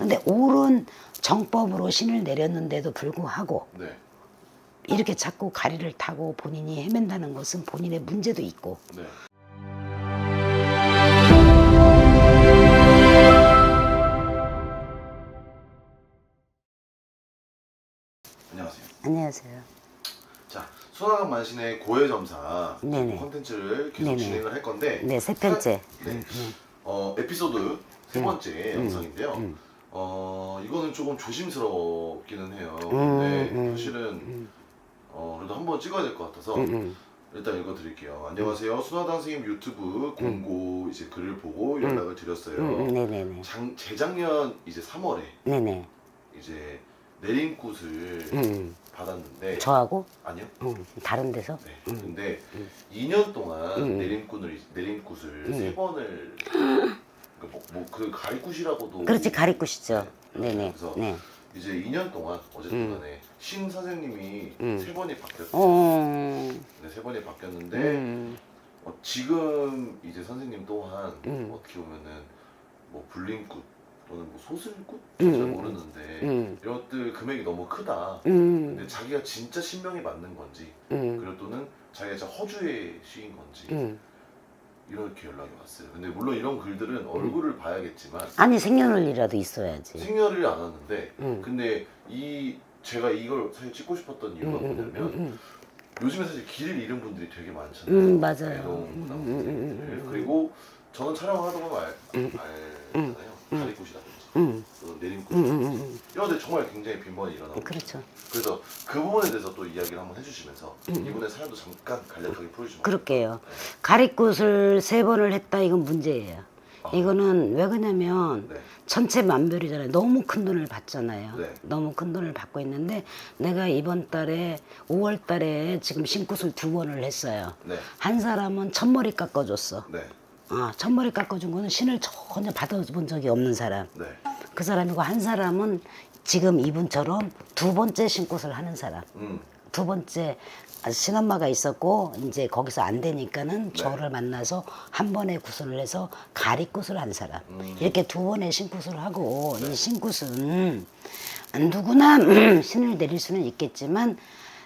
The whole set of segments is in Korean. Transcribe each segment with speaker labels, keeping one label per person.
Speaker 1: 근데 옳은 정법으로 신을 내렸는데도 불구하고
Speaker 2: 네.
Speaker 1: 이렇게 자꾸 가리를 타고 본인이 헤맨다는 것은 본인의 문제도 있고.
Speaker 2: 네. 안녕하세요.
Speaker 1: 안녕하세요.
Speaker 2: 자, 손아섭 만신의 고해점사
Speaker 1: 네네.
Speaker 2: 콘텐츠를 계속
Speaker 1: 네네.
Speaker 2: 진행을 할 건데
Speaker 1: 네, 세 편째.
Speaker 2: 네. 에피소드 세 번째 영상인데요. 이거는 조금 조심스럽기는 해요. 근데 사실은 그래도 한번 찍어야 될 것 같아서 일단 읽어드릴게요. 안녕하세요. 순화당 선생님 유튜브 공고 이제 글을 보고 연락을 드렸어요.
Speaker 1: 네네네.
Speaker 2: 재작년 이제 3월에
Speaker 1: 네네.
Speaker 2: 이제 내림굿을 받았는데
Speaker 1: 저하고?
Speaker 2: 아니요.
Speaker 1: 다른 데서?
Speaker 2: 네. 근데 2년 동안 내림굿을 세 번을 그 가리굿이라고도
Speaker 1: 그렇지, 가리굿이죠. 네네.
Speaker 2: 그래서
Speaker 1: 네.
Speaker 2: 이제 2년 동안 어쨌든 간에 신 선생님이 세 번이 바뀌었어요. 네, 세 번이 바뀌었는데 지금 이제 선생님 또한 어떻게 보면은 뭐 불림굿 또는 뭐 소슬굿 잘 모르는데 이런 것들 금액이 너무 크다. 근데 자기가 진짜 신명이 맞는 건지 그리고 또는 자기가 진짜 허주의 시인 건지 이렇게 연락이 왔어요. 근데 물론 이런 글들은 얼굴을 봐야겠지만
Speaker 1: 아니, 생년월일이라도 있어야지.
Speaker 2: 생년을 안 왔는데 근데 제가 이걸 사실 찍고 싶었던 이유가 뭐냐면 요즘에 사실 길을 잃은 분들이 되게 많잖아요.
Speaker 1: 맞아요.
Speaker 2: 외로운 분들. 그리고 저는 촬영을 하다 보면 알잖아요. 가리굿이라든지 또 내림굿이라든지 이런 데 정말 굉장히 빈번히 일어나고
Speaker 1: 그렇죠.
Speaker 2: 그래서 그 부분에 대해서 또 이야기를 한번 해주시면서 이분의 사연도 잠깐 간략하게 풀어주시면
Speaker 1: 그럴게요. 가리굿을 세 번을 했다, 이건 문제예요. 이거는 왜 그러냐면
Speaker 2: 네.
Speaker 1: 전체 만별이잖아요. 너무 큰 돈을 받잖아요.
Speaker 2: 네.
Speaker 1: 너무 큰 돈을 받고 있는데 내가 이번 달에 5월 달에 지금 신굿을 2번을 했어요.
Speaker 2: 네.
Speaker 1: 한 사람은 첫머리 깎아줬어.
Speaker 2: 네.
Speaker 1: 첫머리 깎아준 거는 신을 전혀 받아본 적이 없는 사람.
Speaker 2: 네.
Speaker 1: 그 사람이고, 한 사람은 지금 이분처럼 두 번째 신굿을 하는 사람. 두 번째 신엄마가 있었고 이제 거기서 안 되니까는 저를 만나서 한 번에 구슬을 해서 가리굿을 한 사람. 이렇게 두 번의 신굿을 하고 이 신굿은 누구나 신을 내릴 수는 있겠지만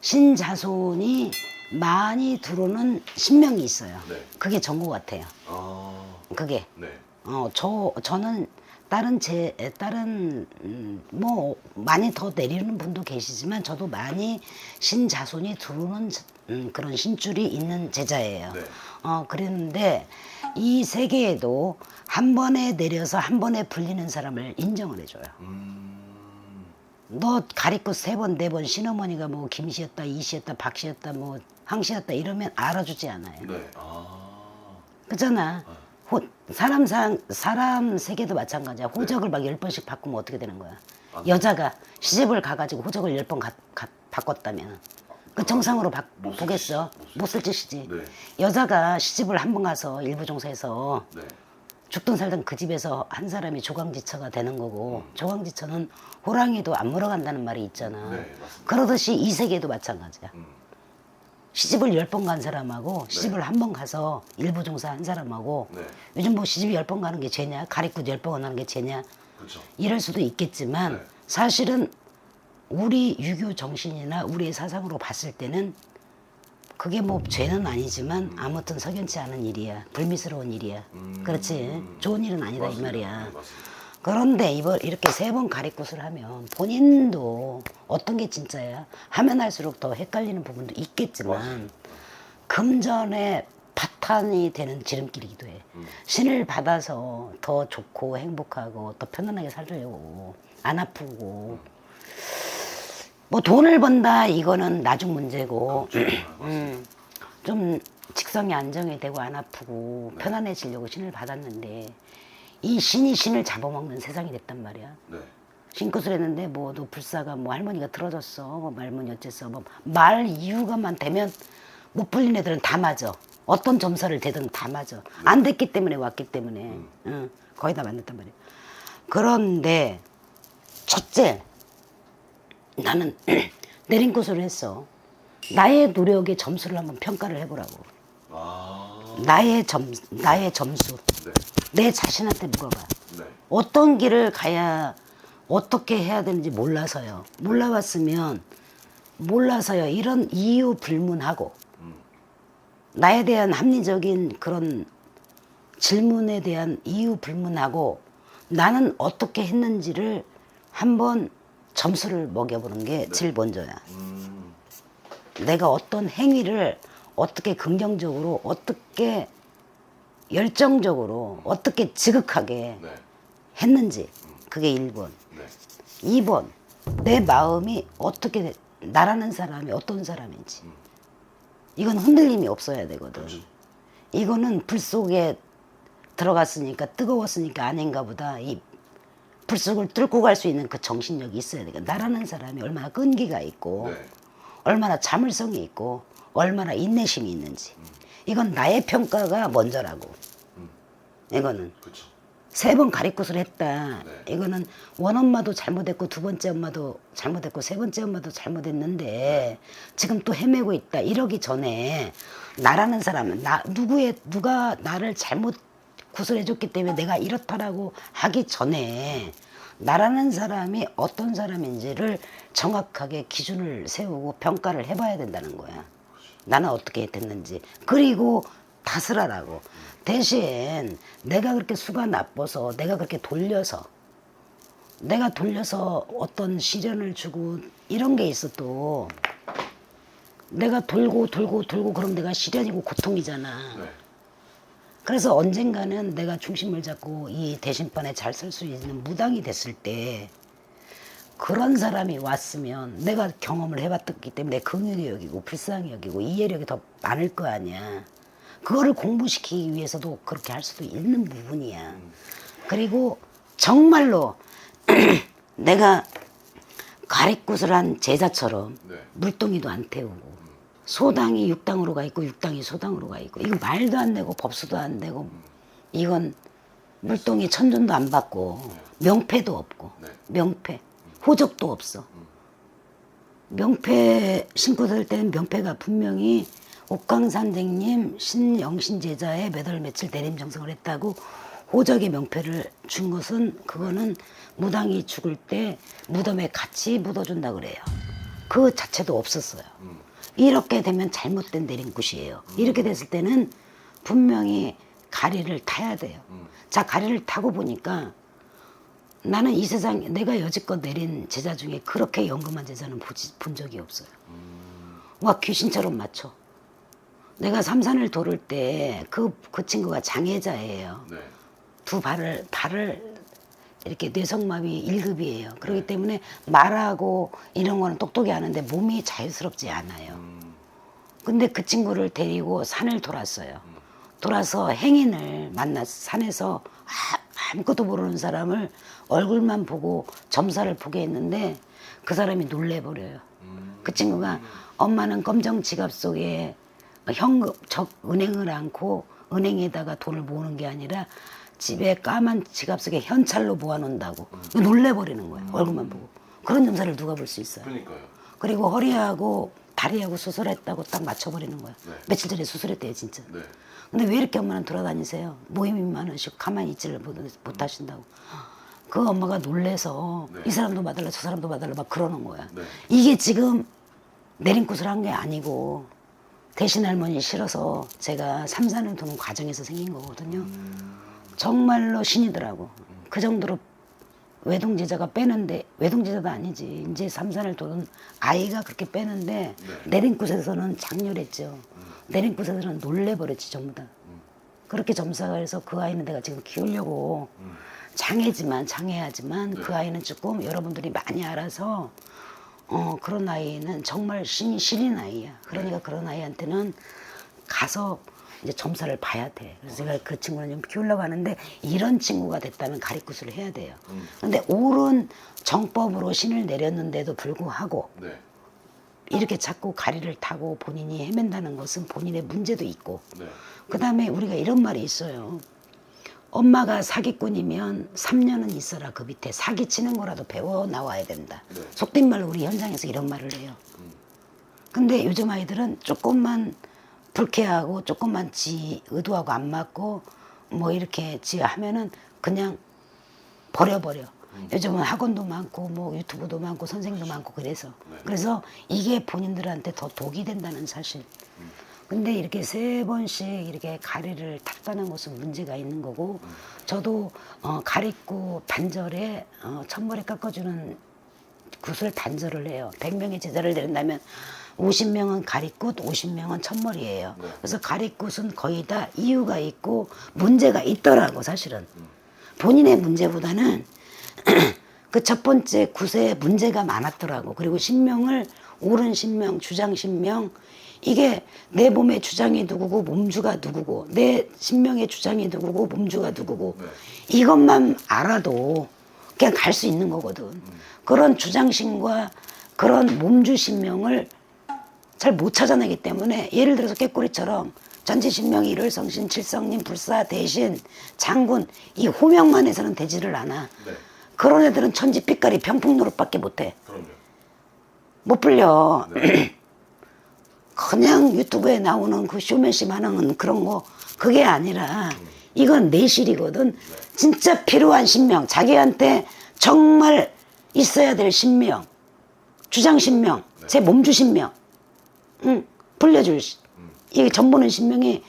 Speaker 1: 신자손이 많이 들어오는 신명이 있어요.
Speaker 2: 네.
Speaker 1: 그게 전구 같아요. 그게.
Speaker 2: 네.
Speaker 1: 저는 다른 뭐 많이 더 내리는 분도 계시지만 저도 많이 신자손이 들어오는 그런 신줄이 있는 제자예요.
Speaker 2: 네.
Speaker 1: 그랬는데 이 세계에도 한 번에 내려서 한 번에 불리는 사람을 인정을 해줘요. 너 가리꽃 3번, 4번 신어머니가 뭐 김씨였다, 이씨였다, 박씨였다, 뭐 항씨였다 이러면 알아주지 않아요.
Speaker 2: 네.
Speaker 1: 그렇잖아. 사람 세계도 마찬가지야. 호적을 막 10번씩 바꾸면 어떻게 되는 거야? 여자가 시집을 가가지고 호적을 10번 바꿨다면 그 정상으로 보겠어? 못 쓸 짓이지.
Speaker 2: 네.
Speaker 1: 여자가 시집을 한 번 가서 일부 종사해서
Speaker 2: 네.
Speaker 1: 죽든 살든 그 집에서 한 사람이 조강지처가 되는 거고 조강지처는 호랑이도 안 물어간다는 말이 있잖아.
Speaker 2: 네, 맞습니다.
Speaker 1: 그러듯이 이 세계도 마찬가지야. 시집을 10번 간 사람하고 시집을 한 번 가서 일부 종사한 사람하고 요즘 뭐 시집 10번 가는 게 죄냐? 가리굿 10번 하는 게 죄냐?
Speaker 2: 그렇죠.
Speaker 1: 이럴 수도 있겠지만 사실은 우리 유교 정신이나 우리의 사상으로 봤을 때는 그게 뭐 죄는 아니지만 아무튼 석연치 않은 일이야. 불미스러운 일이야. 그렇지. 좋은 일은 아니다 이 말이야.
Speaker 2: 네, 맞습니다.
Speaker 1: 그런데 이렇게 3번 가리굿을 하면 본인도 어떤 게 진짜야? 하면 할수록 더 헷갈리는 부분도 있겠지만 금전의 바탕이 되는 지름길이기도 해. 신을 받아서 더 좋고 행복하고 더 편안하게 살려고 안 아프고 뭐 돈을 번다 이거는 나중 문제고 좀 직성이 안정이 되고 안 아프고 편안해지려고 신을 받았는데 이 신이 신을 잡아먹는 세상이 됐단 말이야.
Speaker 2: 네.
Speaker 1: 신굿을 했는데 뭐 너 불사가 뭐 할머니가 틀어졌어 뭐 할머니 어쨌어 뭐 말 이유가만 되면 못 풀린 애들은 다 맞아. 어떤 점사를 대든 다 맞아. 안 됐기 때문에 왔기 때문에 거의 다 맞는단 말이야. 그런데 첫째 나는 내림굿을 했어. 나의 노력의 점수를 한번 평가를 해보라고. 나의 점수.
Speaker 2: 네.
Speaker 1: 내 자신한테 물어봐.
Speaker 2: 네.
Speaker 1: 어떤 길을 가야 어떻게 해야 되는지 몰라서요. 몰라서요. 이런 이유 불문하고 나에 대한 합리적인 그런 질문에 대한 이유 불문하고 나는 어떻게 했는지를 한번 점수를 먹여보는 게 제일 먼저야. 내가 어떤 행위를 어떻게 긍정적으로, 어떻게 열정적으로, 어떻게 지극하게
Speaker 2: 네.
Speaker 1: 했는지. 그게 1번.
Speaker 2: 네.
Speaker 1: 2번, 내 마음이 어떻게, 나라는 사람이 어떤 사람인지. 이건 흔들림이 없어야 되거든. 이거는 불 속에 들어갔으니까, 뜨거웠으니까 아닌가 보다. 이 불 속을 뚫고 갈 수 있는 그 정신력이 있어야 돼. 나라는 사람이 얼마나 끈기가 있고,
Speaker 2: 네.
Speaker 1: 얼마나 자물성이 있고, 얼마나 인내심이 있는지. 이건 나의 평가가 먼저라고. 이거는.
Speaker 2: 그렇죠.
Speaker 1: 3번 가리굿을 했다.
Speaker 2: 네.
Speaker 1: 이거는 원엄마도 잘못했고, 2번째 엄마도 잘못했고, 3번째 엄마도 잘못했는데, 지금 또 헤매고 있다. 이러기 전에, 나라는 사람은, 누가 나를 잘못 구슬해줬기 때문에 내가 이렇다라고 하기 전에, 나라는 사람이 어떤 사람인지를 정확하게 기준을 세우고 평가를 해봐야 된다는 거야. 나는 어떻게 됐는지. 그리고 다스라라고. 대신 내가 그렇게 수가 나빠서, 내가 그렇게 돌려서 어떤 시련을 주고 이런 게 있어도 내가 돌고 그럼 내가 시련이고 고통이잖아.
Speaker 2: 네.
Speaker 1: 그래서 언젠가는 내가 중심을 잡고 이 대신판에 잘 설 수 있는 무당이 됐을 때 그런 사람이 왔으면 내가 경험을 해봤기 때문에 긍휼히 여기고 불쌍히 여기고 이해력이 더 많을 거 아니야. 그거를 공부시키기 위해서도 그렇게 할 수도 있는 부분이야. 그리고 정말로 내가 가리굿을 한 제자처럼
Speaker 2: 네.
Speaker 1: 물동이도 안 태우고 소당이 육당으로 가 있고 육당이 소당으로 가 있고 이거 말도 안 되고 법수도 안 되고 이건 물동이 천존도 안 받고 명패도 없고
Speaker 2: 네.
Speaker 1: 명패 호적도 없어. 명패 신고 들 때는 명패가 분명히 옥강산댕님 신영신 제자의 몇 월 며칠 대림 정성을 했다고 호적의 명패를 준 것은 그거는 무당이 죽을 때 무덤에 같이 묻어준다 그래요. 그 자체도 없었어요. 이렇게 되면 잘못된 내림굿이에요. 이렇게 됐을 때는 분명히 가리를 타야 돼요. 자, 가리를 타고 보니까 나는 이 세상에 내가 여지껏 내린 제자 중에 그렇게 연금한 제자는 본 적이 없어요. 와, 귀신처럼 맞춰. 내가 삼산을 돌을 때 그 친구가 장애자예요.
Speaker 2: 네.
Speaker 1: 두 발을 이렇게 뇌성마비 1급이에요. 그렇기 때문에 말하고 이런 거는 똑똑히 하는데 몸이 자유스럽지 않아요. 근데 그 친구를 데리고 산을 돌았어요. 돌아서 행인을 만나서 산에서 아무것도 모르는 사람을 얼굴만 보고 점사를 보게 했는데 그 사람이 놀래버려요. 그 친구가 엄마는 검정 지갑 속에 현금, 은행을 안고 은행에다가 돈을 모으는 게 아니라 집에 까만 지갑 속에 현찰로 모아놓는다고. 놀래버리는 거예요. 얼굴만 보고. 그런 점사를 누가 볼 수 있어요.
Speaker 2: 그러니까요.
Speaker 1: 그리고 허리하고 다리하고 수술했다고 딱 맞춰버리는 거예요.
Speaker 2: 네.
Speaker 1: 며칠 전에 수술했대요, 진짜.
Speaker 2: 네.
Speaker 1: 근데 왜 이렇게 엄마는 돌아다니세요? 모임이 많으시고 가만히 있지를 못 하신다고. 그 엄마가 놀래서
Speaker 2: 네.
Speaker 1: 이 사람도 봐달라 저 사람도 봐달라 막 그러는 거야.
Speaker 2: 네.
Speaker 1: 이게 지금 내림굿을 한 게 아니고 대신 할머니 싫어서 제가 삼산을 도는 과정에서 생긴 거거든요. 정말로 신이더라고. 그 정도로 외동제자가 빼는데, 외동제자도 아니지. 이제 삼산을 도는 아이가 그렇게 빼는데,
Speaker 2: 네.
Speaker 1: 내림굿에서는 장렬했죠. 내림굿에서는 놀래버렸지, 전부 다. 그렇게 점사가 해서 그 아이는 내가 지금 키우려고 장애하지만 그 아이는 조금 여러분들이 많이 알아서 그런 아이는 정말 신이 실인 아이야. 그러니까 그런 아이한테는 가서 이제 점사를 봐야 돼. 그래서 제가 그 친구는 좀 키우려고 하는데 이런 친구가 됐다면 가리굿을 해야 돼요. 근데 옳은 정법으로 신을 내렸는데도 불구하고
Speaker 2: 네.
Speaker 1: 이렇게 자꾸 가리를 타고 본인이 헤맨다는 것은 본인의 문제도 있고
Speaker 2: 네.
Speaker 1: 그 다음에 우리가 이런 말이 있어요. 엄마가 사기꾼이면 3년은 있어라. 그 밑에 사기치는 거라도 배워 나와야 된다.
Speaker 2: 네.
Speaker 1: 속된 말로 우리 현장에서 이런 말을 해요. 근데 요즘 아이들은 조금만 불쾌하고 조금만 지 의도하고 안 맞고 뭐 이렇게 지 하면은 그냥 버려버려. 요즘은 학원도 많고 뭐 유튜브도 많고 선생도 많고 그래서
Speaker 2: 네.
Speaker 1: 그래서 이게 본인들한테 더 독이 된다는 사실. 근데 이렇게 3번씩 이렇게 가리를 탔다는 것은 문제가 있는 거고 저도 가리고 단절에 첫머리 깎아주는 굿을 단절을 해요. 100명의 제자를 데린다면 50명은 가리굿, 50명은 첫머리예요.
Speaker 2: 네.
Speaker 1: 그래서 가리굿은 거의 다 이유가 있고 문제가 있더라고 사실은. 본인의 문제보다는 그 첫 번째 굿에 문제가 많았더라고. 그리고 신명을 옳은 신명, 주장 신명 이게 내 몸의 주장이 누구고 몸주가 누구고 내 신명의 주장이 누구고 몸주가 누구고
Speaker 2: 네.
Speaker 1: 이것만 알아도 그냥 갈 수 있는 거거든. 그런 주장신과 그런 몸주 신명을 잘 못 찾아내기 때문에 예를 들어서 깨꼬리처럼 전지신명, 일월성신, 칠성님, 불사, 대신, 장군 이 호명만 해서는 되지를 않아.
Speaker 2: 네.
Speaker 1: 그런 애들은 천지 삐까리 병풍 노릇밖에 못해.
Speaker 2: 그럼요.
Speaker 1: 못 불려.
Speaker 2: 네.
Speaker 1: 그냥 유튜브에 나오는 그 쇼맨십 하는 그런 거 그게 아니라 이건 내실이거든. 진짜 필요한 신명, 자기한테 정말 있어야 될 신명, 주장 신명, 제 몸주 신명, 불려줄 이게 전보는 신명이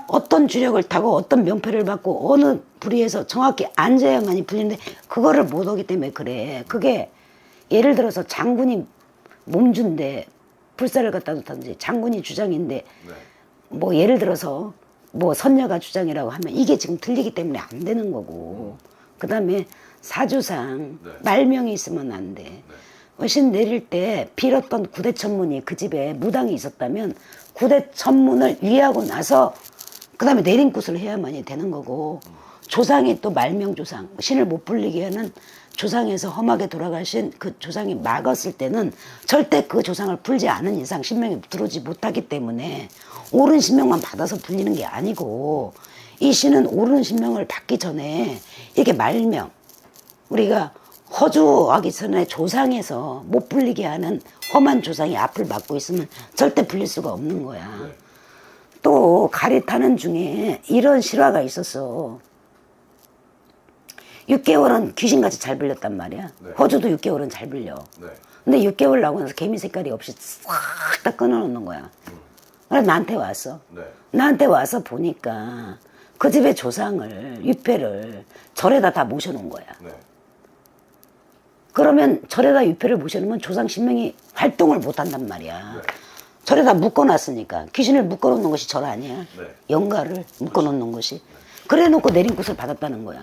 Speaker 1: 어떤 주력을 타고 어떤 명패를 받고 어느 부리에서 정확히 앉아야만이 불리는데 그거를 못 오기 때문에 그래. 그게 예를 들어서 장군이 몸주인데 불사를 갖다 놓다든지 장군이 주장인데
Speaker 2: 네.
Speaker 1: 뭐 예를 들어서 뭐 선녀가 주장이라고 하면 이게 지금 틀리기 때문에 안 되는 거고 그 다음에 사주상
Speaker 2: 네.
Speaker 1: 말명이 있으면 안 돼. 신 내릴 때 빌었던 구대천문이 그 집에 무당이 있었다면 구대천문을 위하고 나서 그 다음에 내림굿을 해야만이 되는 거고 조상이 또 말명조상 신을 못 불리게 하는 조상에서 험하게 돌아가신 그 조상이 막았을 때는 절대 그 조상을 풀지 않은 이상 신명이 들어오지 못하기 때문에 옳은 신명만 받아서 불리는 게 아니고 이 신은 옳은 신명을 받기 전에 이게 말명 우리가 허주하기 전에 조상에서 못 불리게 하는 험한 조상이 앞을 막고 있으면 절대 불릴 수가 없는 거야. 또 가리타는 중에 이런 실화가 있었어. 6개월은 귀신같이 잘 불렸단 말이야.
Speaker 2: 네.
Speaker 1: 허주도 6개월은 잘 불려.
Speaker 2: 네.
Speaker 1: 근데 6개월 나고 나서 개미 색깔이 없이 싹 다 끊어놓는 거야. 그래서 나한테 왔어.
Speaker 2: 네.
Speaker 1: 나한테 와서 보니까 그 집의 조상을, 위패를 절에다 다 모셔놓은 거야.
Speaker 2: 네.
Speaker 1: 그러면 절에다 위패를 모셔놓으면 조상 신명이 활동을 못한단 말이야.
Speaker 2: 네.
Speaker 1: 절에다 묶어놨으니까 귀신을 묶어놓는 것이 절 아니야.
Speaker 2: 네.
Speaker 1: 영가를 묶어놓는 것이. 그래 놓고 내림굿을 받았다는 거야.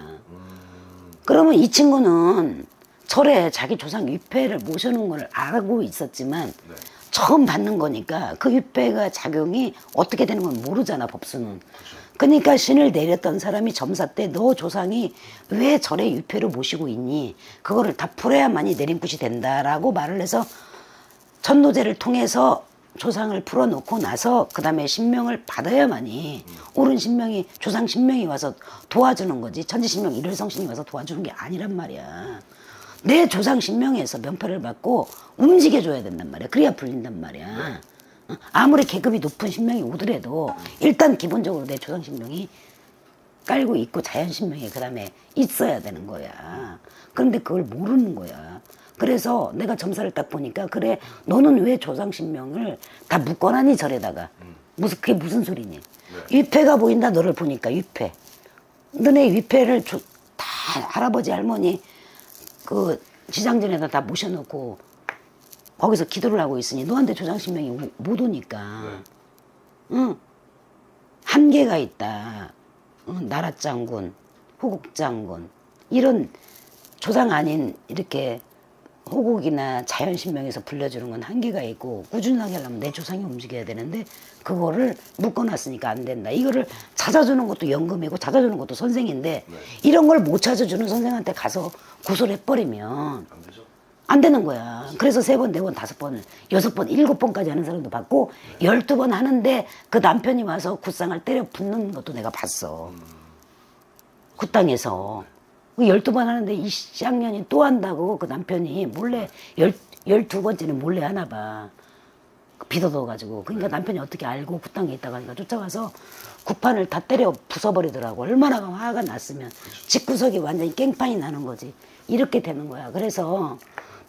Speaker 1: 그러면 이 친구는 절에 자기 조상 위패를 모셔놓은 걸 알고 있었지만
Speaker 2: 네.
Speaker 1: 처음 받는 거니까 그 위패가 작용이 어떻게 되는 건 모르잖아 법수는. 그러니까 신을 내렸던 사람이 점사 때 너 조상이 왜 절에 위패를 모시고 있니? 그거를 다 풀어야만이 내림굿이 된다라고 말을 해서 천노제를 통해서 조상을 풀어놓고 나서 그 다음에 신명을 받아야만이 옳은 신명이 조상 신명이 와서 도와주는 거지. 천지신명 일월성신이 와서 도와주는 게 아니란 말이야. 내 조상 신명에서 명패를 받고 움직여줘야 된단 말이야. 그래야 불린단 말이야. 아무리 계급이 높은 신명이 오더라도 일단 기본적으로 내 조상 신명이 깔고 있고 자연 신명이 그 다음에 있어야 되는 거야. 그런데 그걸 모르는 거야. 그래서 내가 점사를 딱 보니까 그래 너는 왜 조상 신명을 다 묶어놨니 절에다가 그게 무슨 소리니? 위패가 보인다 너를 보니까 위패. 너네 위패를 다 할아버지 할머니 그 지장전에다 다 모셔놓고 거기서 기도를 하고 있으니 너한테 조상신명이 못 오니까 응 한계가 있다. 나라장군, 호국장군 이런 조상 아닌 이렇게 호국이나 자연신명에서 불려주는 건 한계가 있고 꾸준하게 하려면 내 조상이 움직여야 되는데 그거를 묶어놨으니까 안 된다. 이거를 찾아주는 것도 연금이고 찾아주는 것도 선생인데 이런 걸 못 찾아주는 선생한테 가서 구슬 해버리면
Speaker 2: 안 되죠?
Speaker 1: 안 되는 거야. 그래서 3번, 4번, 5번, 6번, 7번까지 하는 사람도 봤고 12번 하는데 그 남편이 와서 굿상을 때려 붙는 것도 내가 봤어. 굿땅에서. 12번 하는데 이 쌍년이 또 한다고 그 남편이 몰래 12번째는 몰래 하나 봐. 빚어둬가지고. 그러니까 남편이 어떻게 알고 굿땅에 있다가 하니까 쫓아가서 굿판을 다 때려 부숴버리더라고. 얼마나 화가 났으면. 집구석이 완전히 깽판이 나는 거지. 이렇게 되는 거야. 그래서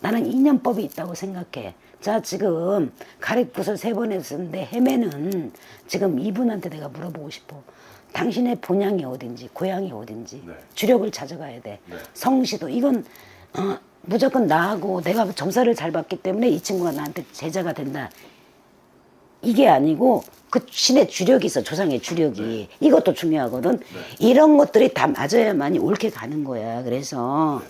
Speaker 1: 나는 인연법이 있다고 생각해. 자, 지금 가래굿을 3번 했었는데 헤매는 지금 이분한테 내가 물어보고 싶어. 당신의 본향이 어딘지, 고향이 어딘지,
Speaker 2: 네.
Speaker 1: 주력을 찾아가야 돼.
Speaker 2: 네.
Speaker 1: 성시도 이건 무조건 나하고 내가 점사를 잘 봤기 때문에 이 친구가 나한테 제자가 된다. 이게 아니고 그 신의 주력이 있어. 조상의 주력이.
Speaker 2: 네.
Speaker 1: 이것도 중요하거든.
Speaker 2: 네.
Speaker 1: 이런 것들이 다 맞아야만이 옳게 가는 거야. 그래서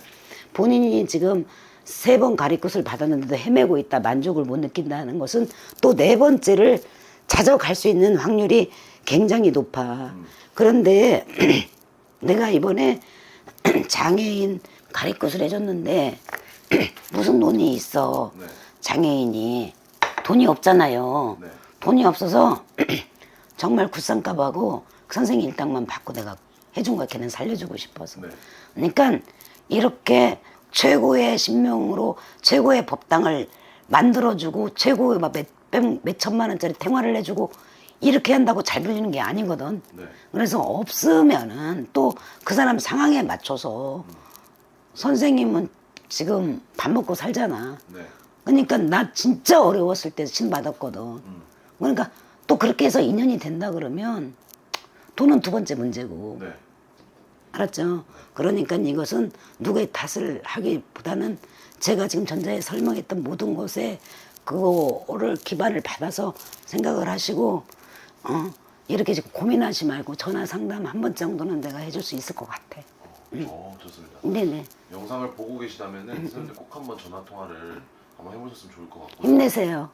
Speaker 1: 본인이 지금 3번 가리굿을 받았는데도 헤매고 있다, 만족을 못 느낀다는 것은 또 4번째를 찾아갈 수 있는 확률이 굉장히 높아. 그런데 내가 이번에 장애인 가리굿을 해줬는데 무슨 돈이 있어.
Speaker 2: 네.
Speaker 1: 장애인이 돈이 없잖아요.
Speaker 2: 네.
Speaker 1: 돈이 없어서 정말 굿상값하고 그 선생님 일당만 받고 내가 해준 거야. 걔는 살려주고 싶어서.
Speaker 2: 네.
Speaker 1: 그러니까 이렇게 최고의 신명으로 최고의 법당을 만들어주고 최고의 몇 천만 원짜리 생활을 해주고 이렇게 한다고 잘 불리는 게 아니거든.
Speaker 2: 네.
Speaker 1: 그래서 없으면은 또 그 사람 상황에 맞춰서 선생님은 지금 밥 먹고 살잖아.
Speaker 2: 네.
Speaker 1: 그러니까 나 진짜 어려웠을 때 신 받았거든. 그러니까 또 그렇게 해서 인연이 된다 그러면 돈은 2번째 문제고.
Speaker 2: 네.
Speaker 1: 알았죠? 그러니까 이것은 누구의 탓을 하기보다는 제가 지금 전자에 설명했던 모든 것에 그거를 기반을 받아서 생각을 하시고 이렇게 지금 고민하지 말고 전화 상담 한 번 정도는 내가 해줄 수 있을 것 같아.
Speaker 2: 좋습니다.
Speaker 1: 네네.
Speaker 2: 영상을 보고 계시다면은 선생님 꼭 한번 전화 통화를 한번 해보셨으면 좋을 것 같고요.
Speaker 1: 힘내세요.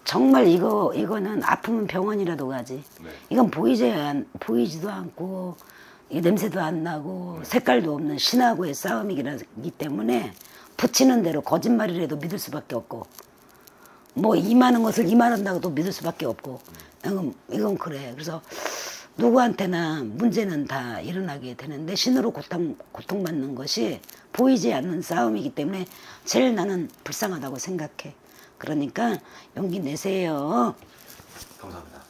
Speaker 1: 정말 이거는 아프면 병원이라도 가지.
Speaker 2: 네.
Speaker 1: 이건 보이지도 않고 이 냄새도 안 나고 색깔도 없는 신하고의 싸움이기 때문에 붙이는 대로 거짓말이라도 믿을 수밖에 없고 뭐 임하는 것을 임하는다고도 믿을 수밖에 없고 이건 그래. 그래서 누구한테나 문제는 다 일어나게 되는데 신으로 고통받는 것이 보이지 않는 싸움이기 때문에 제일 나는 불쌍하다고 생각해. 그러니까 용기 내세요.
Speaker 2: 감사합니다.